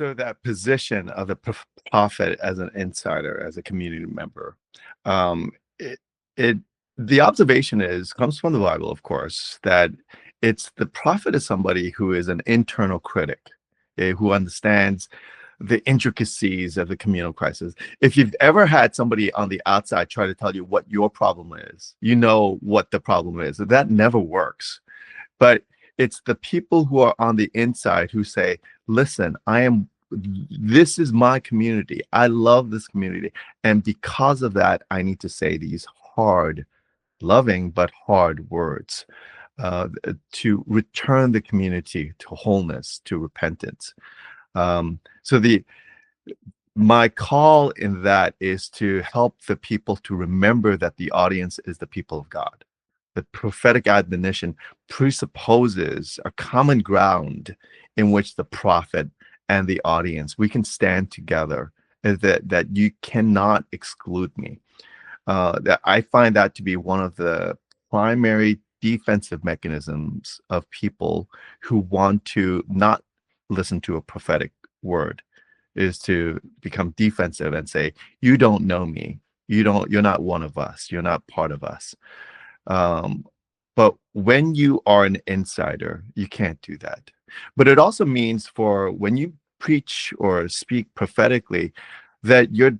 So that position of the prophet as an insider, as a community member, um, it, it the observation is comes from the Bible, of course, that it's the prophet is somebody who is an internal critic, who understands the intricacies of the communal crisis. If you've ever had somebody on the outside try to tell you what your problem is, you know what the problem is. That never works. But it's the people who are on the inside who say, listen, this is my community. I love this community. And because of that, I need to say these hard, loving, but hard words to return the community to wholeness, to repentance. So my call in that is to help the people to remember that the audience is the people of God. The prophetic admonition presupposes a common ground in which the prophet and the audience we can stand together. That you cannot exclude me. That I find that to be one of the primary defensive mechanisms of people who want to not listen to a prophetic word, is to become defensive and say, you don't know me, you're not one of us, you're not part of us. But when you are an insider, you can't do that. But it also means for when you preach or speak prophetically, that you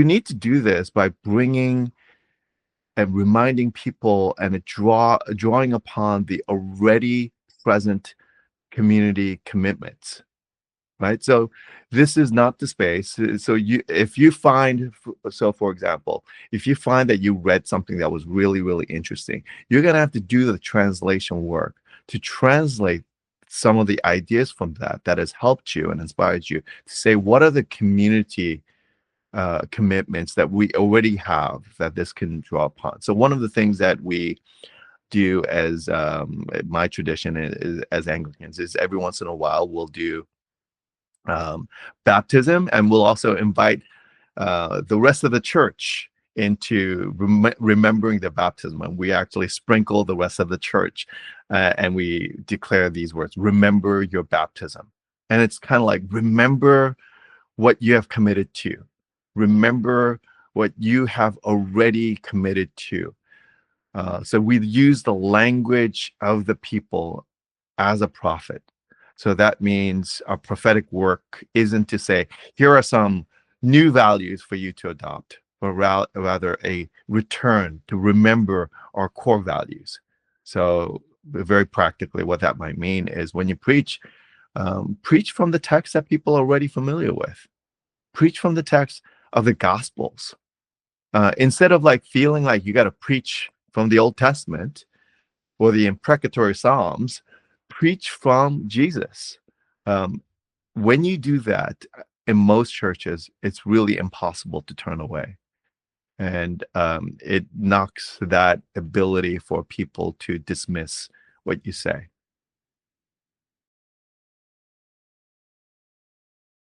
need to do this by bringing and reminding people and drawing upon the already present community commitments, right? So this is not the space. So if you find, so for example, if you find that you read something that was really, really interesting, you're going to have to do the translation work to translate some of the ideas from that has helped you and inspired you to say, what are the community commitments that we already have that this can draw upon? So one of the things that we do as my tradition is, as Anglicans, is every once in a while we'll do baptism, and we'll also invite the rest of the church into remembering the baptism. And we actually sprinkle the rest of the church and we declare these words: remember your baptism. And it's kind of like, remember what you have committed to, remember what you have already committed to. So we use the language of the people as a prophet. So that means our prophetic work isn't to say, here are some new values for you to adopt, but rather a return to remember our core values. So very practically, what that might mean is when you preach, preach from the text that people are already familiar with. Preach from the text of the Gospels. Instead of like feeling like you got to preach from the Old Testament or the imprecatory Psalms, preach from Jesus. When you do that, in most churches, it's really impossible to turn away. And it knocks that ability for people to dismiss what you say.